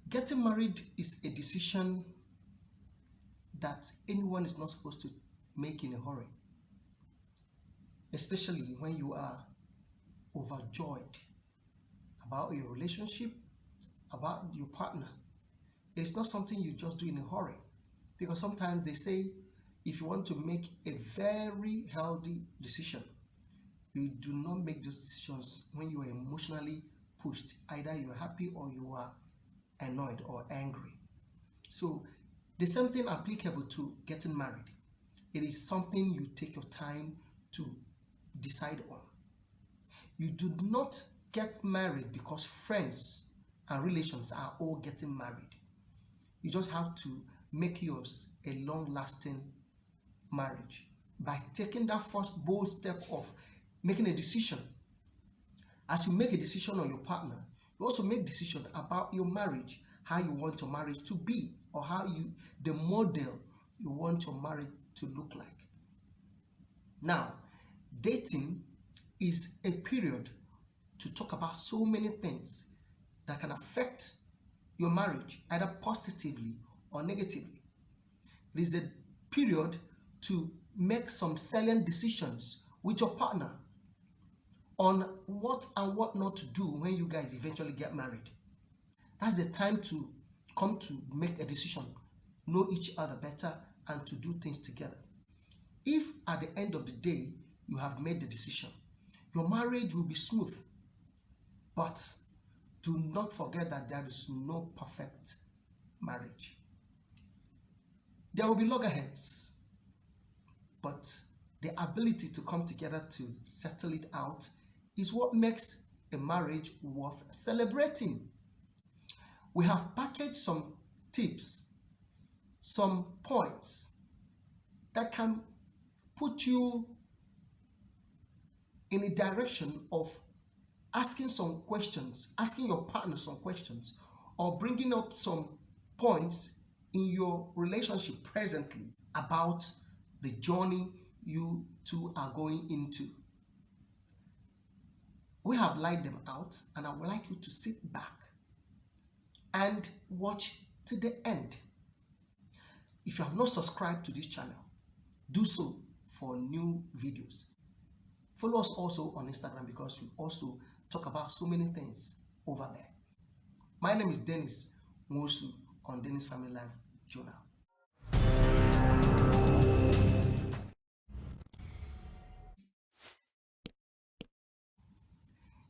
Getting married is a decision that anyone is not supposed to make in a hurry, especially when you are overjoyed about your relationship, about your partner. It's not something you just do in a hurry, because sometimes they say if you want to make a very healthy decision, you do not make those decisions when you are emotionally pushed. Either you are happy or you are annoyed or angry. So the same thing applicable to getting married. It is something you take your time to decide on. You do not get married because friends and relations are all getting married. You just have to make yours a long-lasting marriage by taking that first bold step of making a decision. As you make a decision on your partner, you also make decision about your marriage, how you want your marriage to be, or the model you want your marriage to look like. Now, dating is a period to talk about so many things that can affect your marriage, either positively or negatively. It is a period to make some salient decisions with your partner on what and what not to do when you guys eventually get married. That's the time to come to make a decision, know each other better, and to do things together. If at the end of the day you have made the decision, your marriage will be smooth. But do not forget that there is no perfect marriage. There will be loggerheads, but the ability to come together to settle it out is what makes a marriage worth celebrating. We have packaged some tips, some points that can put you in a direction of asking some questions, asking your partner some questions, or bringing up some points in your relationship presently about the journey you two are going into. We have laid them out, and I would like you to sit back and watch to the end. If you have not subscribed to this channel, do so for new videos. Follow us also on Instagram, because we also talk about so many things over there. My name is Dennis Nwosu on Dennis Family Life Journal.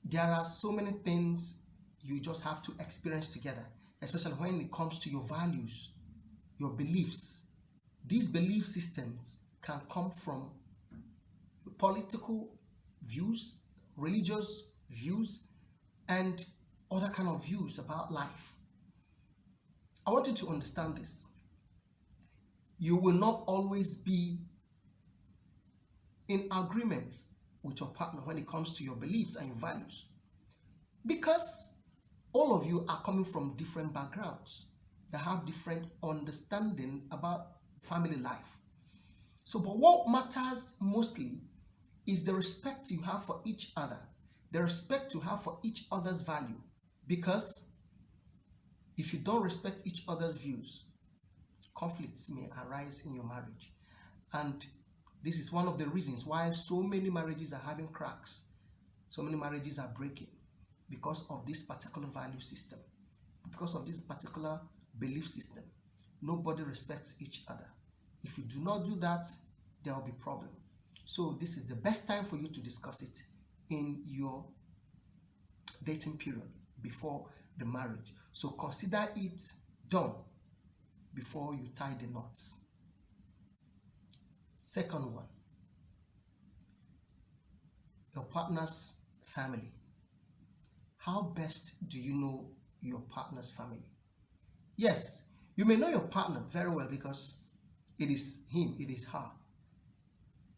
There are so many things you just have to experience together, especially when it comes to your values, your beliefs. These belief systems can come from political views, religious views, and other kind of views about life. I want you to understand this. You will not always be in agreement with your partner when it comes to your beliefs and your values, because all of you are coming from different backgrounds that have different understanding about family life. So, but what matters mostly is the respect you have for each other, the respect you have for each other's value. Because if you don't respect each other's views, conflicts may arise in your marriage. And this is one of the reasons why so many marriages are having cracks. So many marriages are breaking because of this particular value system, because of this particular belief system. Nobody respects each other. If you do not do that, there will be problem. So this is the best time for you to discuss it in your dating period before the marriage. So consider it done before you tie the knots. Second one, your partner's family. How best do you know your partner's family? Yes, you may know your partner very well because it is him, it is her.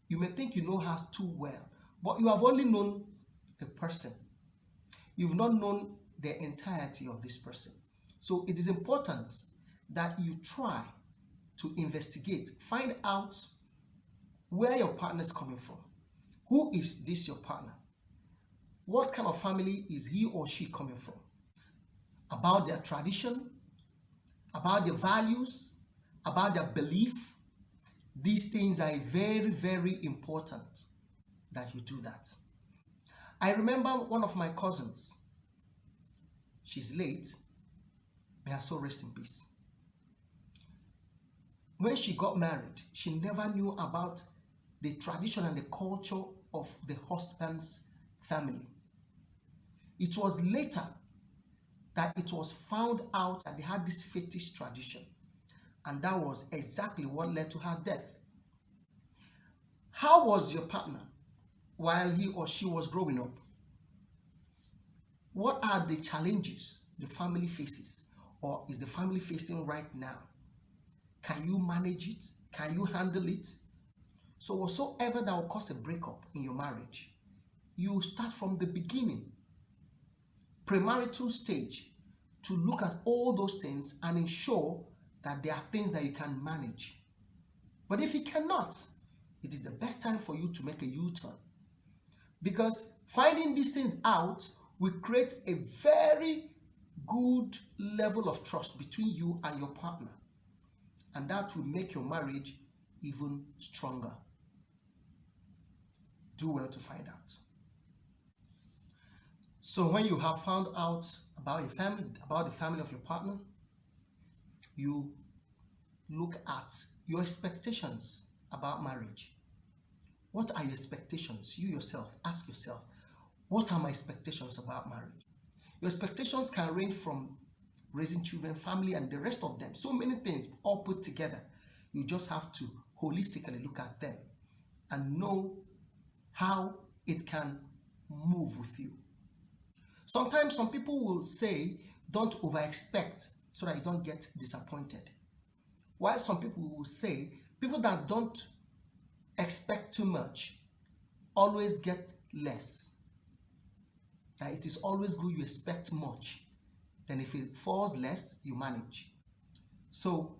You may think you know her too well, but you have only known the person. You've not known the entirety of this person. So it is important that you try to investigate, find out where your partner is coming from. Who is this your partner? What kind of family is he or she coming from? About their tradition, about their values, about their belief. These things are very, very important that you do that. I remember one of my cousins. She's late. May her soul rest in peace. When she got married, she never knew about the tradition and the culture of the husband's family. It was later that it was found out that they had this fetish tradition, and that was exactly what led to her death. How was your partner while he or she was growing up? What are the challenges the family faces, or is the family facing right now? Can you manage it? Can you handle it? So whatsoever that will cause a breakup in your marriage, you start from the beginning, premarital stage, to look at all those things and ensure that there are things that you can manage. But if you cannot, it is the best time for you to make a U-turn, because finding these things out will create a very good level of trust between you and your partner, and that will make your marriage even stronger. Do well to find out. So when you have found out about your family, about the family of your partner, you look at your expectations about marriage. What are your expectations? You yourself, ask yourself, what are my expectations about marriage? Your expectations can range from raising children, family, and the rest of them. So many things all put together. You just have to holistically look at them and know how it can move with you. Sometimes some people will say, don't over-expect so that you don't get disappointed. While some people will say, people that don't expect too much always get less. That it is always good you expect much. Then if it falls less, you manage. So,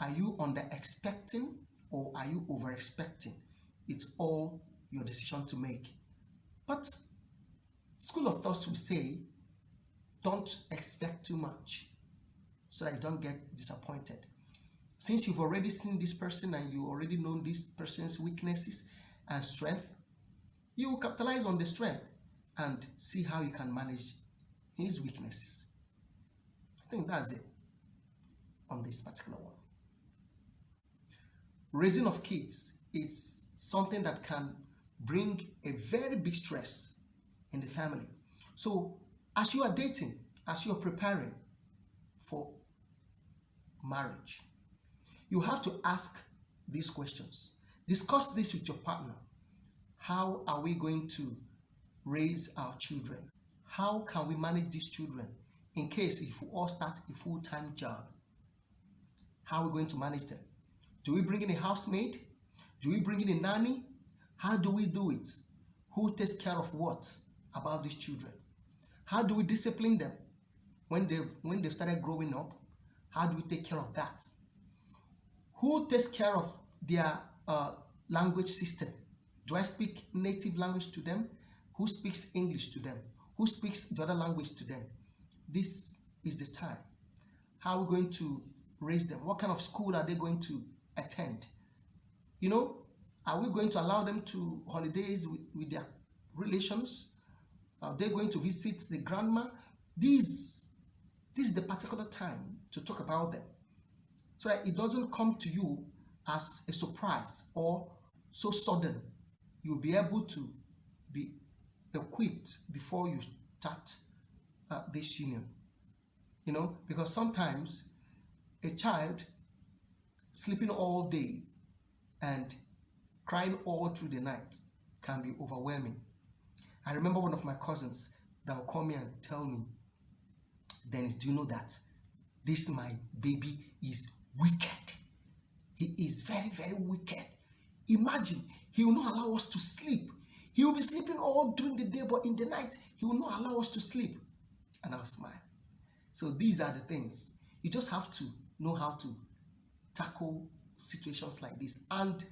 are you under-expecting or are you over-expecting? It's all your decision to make. But school of thoughts will say, don't expect too much so that you don't get disappointed. Since you've already seen this person and you already know this person's weaknesses and strength, you will capitalize on the strength and see how you can manage his weaknesses. I think that's it on this particular one. Raising of kids is something that can bring a very big stress in the family. So as you are dating, as you are preparing for marriage, you have to ask these questions. Discuss this with your partner. How are we going to raise our children? How can we manage these children in case if we all start a full-time job? How are we going to manage them? Do we bring in a housemaid? Do we bring in a nanny? How do we do it? Who takes care of what about these children? How do we discipline them when they've started growing up? How do we take care of that? Who takes care of their language system? Do I speak native language to them? Who speaks English to them? Who speaks the other language to them? This is the time. How are we going to raise them? What kind of school are they going to attend? You know, are we going to allow them to holidays with their relations? Are they going to visit the grandma? This is the particular time to talk about them, so that it doesn't come to you as a surprise or so sudden. You'll be able to be equipped before you start this union. You know, because sometimes a child sleeping all day and crying all through the night can be overwhelming. I remember one of my cousins that would call me and tell me, Dennis, do you know that this my baby is wicked? He is very, very wicked. Imagine, he will not allow us to sleep. He will be sleeping all during the day, but in the night, he will not allow us to sleep. And I'll smile. So these are the things. You just have to know how to tackle situations like this, and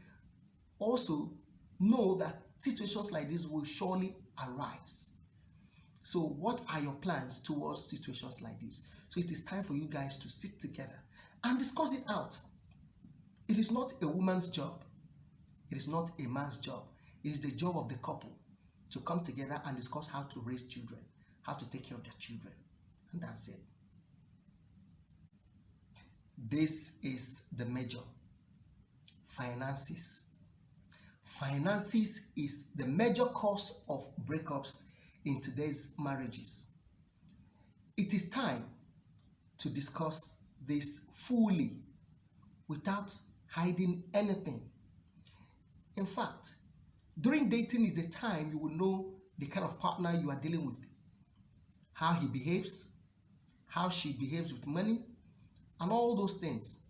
also know that situations like this will surely arise. So what are your plans towards situations like this? So it is time for you guys to sit together and discuss it out. It is not a woman's job. It is not a man's job. It is the job of the couple to come together and discuss how to raise children, how to take care of their children. And that's it. This is the major. Finances. Finances is the major cause of breakups in today's marriages. It is time to discuss this fully without hiding anything. In fact, during dating is the time you will know the kind of partner you are dealing with, how he behaves, how she behaves with money, and all those things,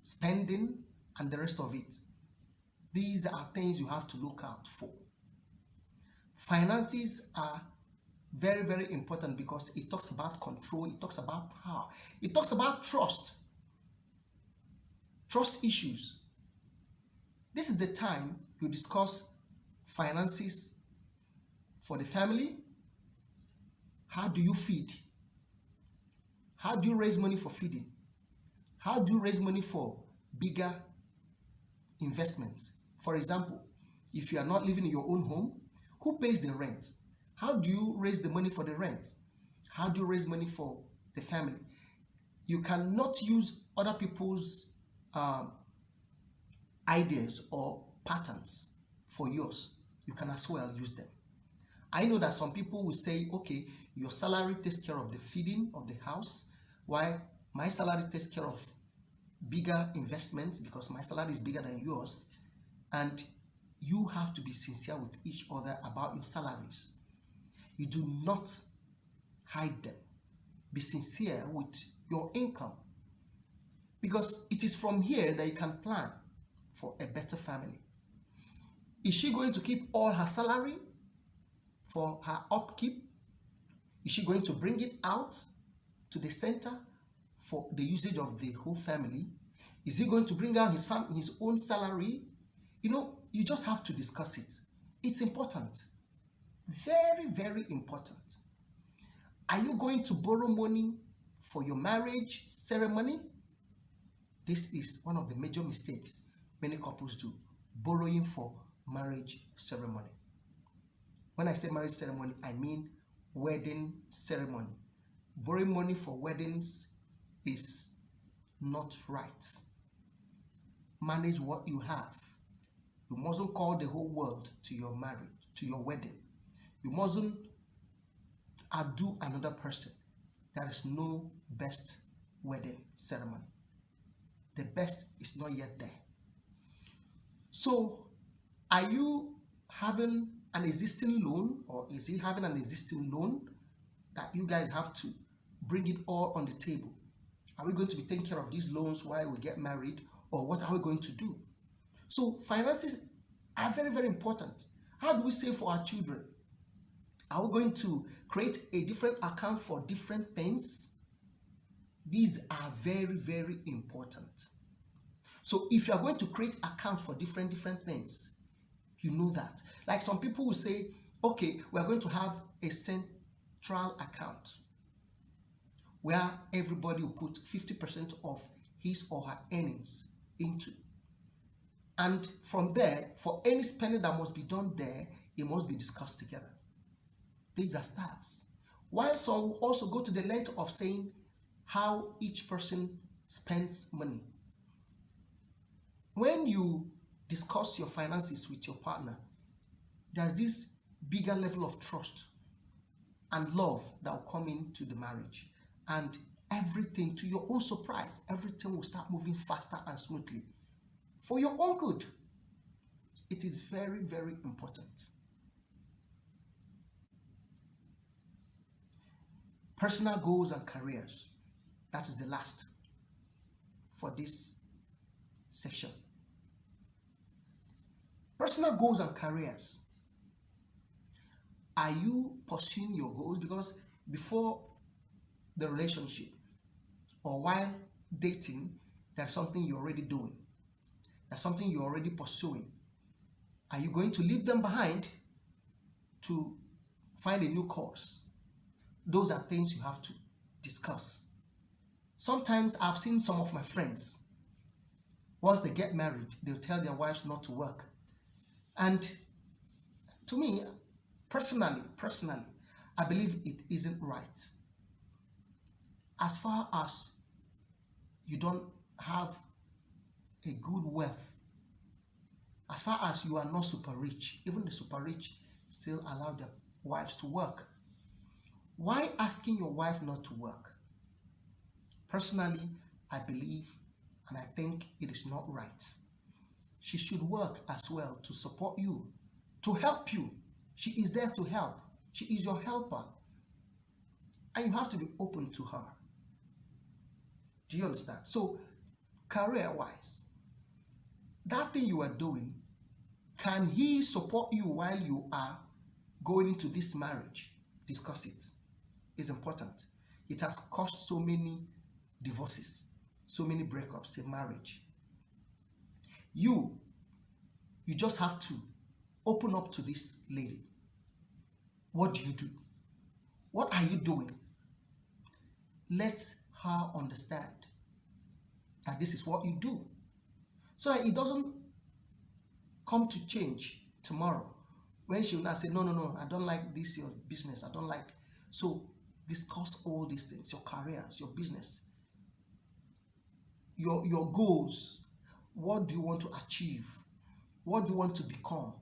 spending and the rest of it. These are things you have to look out for. Finances are very, very important because it talks about control, it talks about power, it talks about trust issues. This is the time you discuss finances for the family. How do you feed? How do you raise money for feeding? How do you raise money for bigger investments? For example, if you are not living in your own home, who pays the rent? How do you raise the money for the rent? How do you raise money for the family? You cannot use other people's ideas or patterns for yours. You can as well use them. I know that some people will say, okay, your salary takes care of the feeding of the house, while my salary takes care of bigger investments because my salary is bigger than yours. And you have to be sincere with each other about your salaries. You do not hide them. Be sincere with your income, because it is from here that you can plan for a better family. Is she going to keep all her salary for her upkeep? Is she going to bring it out to the center for the usage of the whole family? Is he going to bring out his own salary? You just have to discuss it. It's important. Very, very important. Are you going to borrow money for your marriage ceremony? This is one of the major mistakes many couples do, borrowing for marriage ceremony. When I say marriage ceremony, I mean wedding ceremony. Borrowing money for weddings is not right. Manage what you have. You mustn't call the whole world to your marriage, to your wedding. You mustn't outdo another person. There is no best wedding ceremony. The best is not yet there. So, are you having an existing loan, or is he having an existing loan that you guys have to bring it all on the table? Are we going to be taking care of these loans while we get married, or what are we going to do? So finances are very, very important. How do we save for our children? Are we going to create a different account for different things? These are very, very important. So if you are going to create accounts for different things, you know that. Like some people will say, okay, we are going to have a central account where everybody will put 50% of his or her earnings into. And from there, for any spending that must be done there, it must be discussed together. These are styles. While some will also go to the length of saying how each person spends money. When you discuss your finances with your partner, there's this bigger level of trust and love that will come into the marriage. And everything, to your own surprise, everything will start moving faster and smoothly for your own good. It is very, very important. Personal goals and careers. That is the last for this section. Personal goals and careers. Are you pursuing your goals? Because before the relationship or while dating, there's something you're already doing. There's something you're already pursuing. Are you going to leave them behind to find a new course? those are things you have to discuss. Sometimes I've seen some of my friends, once they get married, they'll tell their wives not to work. And to me, personally, I believe it isn't right. As far as you don't have a good wealth, as far as you are not super rich, even the super rich still allow their wives to work. Why asking your wife not to work? Personally, I believe and I think it is not right. She should work as well to support you, to help you. She is there to help. She is your helper. And you have to be open to her. Do you understand? So, career-wise, that thing you are doing, can he support you while you are going into this marriage? Discuss it. It's important. It has caused so many divorces, so many breakups in marriage. You just have to open up to this lady. What do you do? What are you doing? Let her understand that this is what you do, so that it doesn't come to change tomorrow when she will not say, no, I don't like this, your business, I don't like. So discuss all these things, your careers, your business, your goals. What do you want to achieve? What do you want to become?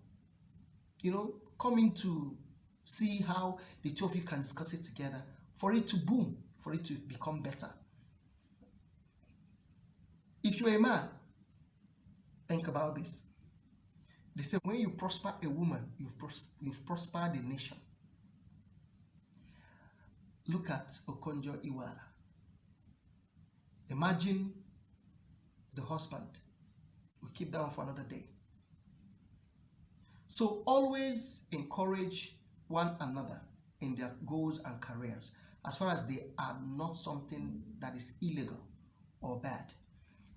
Coming to see how the two of you can discuss it together for it to boom, for it to become better. If you're a man, think about this. They say when you prosper a woman, you've prospered a nation. Look at Okonjo-Iweala. Imagine the husband. We'll keep that one for another day. So always encourage one another in their goals and careers, as far as they are not something that is illegal or bad.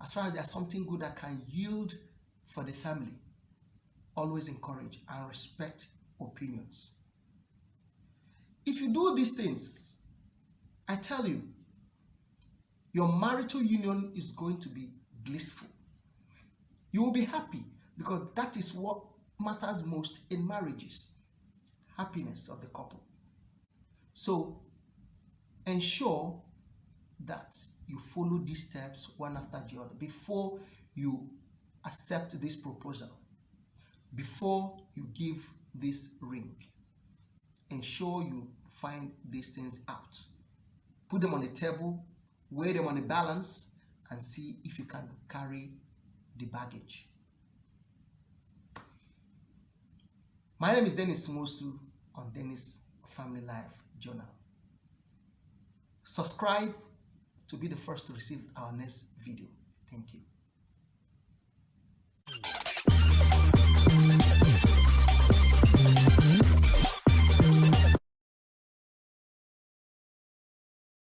As far as they are something good that can yield for the family, always encourage and respect opinions. If you do these things, I tell you, your marital union is going to be blissful. You will be happy, because that is what matters most in marriages: happiness of the couple. So ensure that you follow these steps one after the other before you accept this proposal, before you give this ring. Ensure you find these things out. Put them on the table, weigh them on the balance, and see if you can carry the baggage. My name is Dennis Mosu on Dennis Family Life Journal. Subscribe to be the first to receive our next video. Thank you.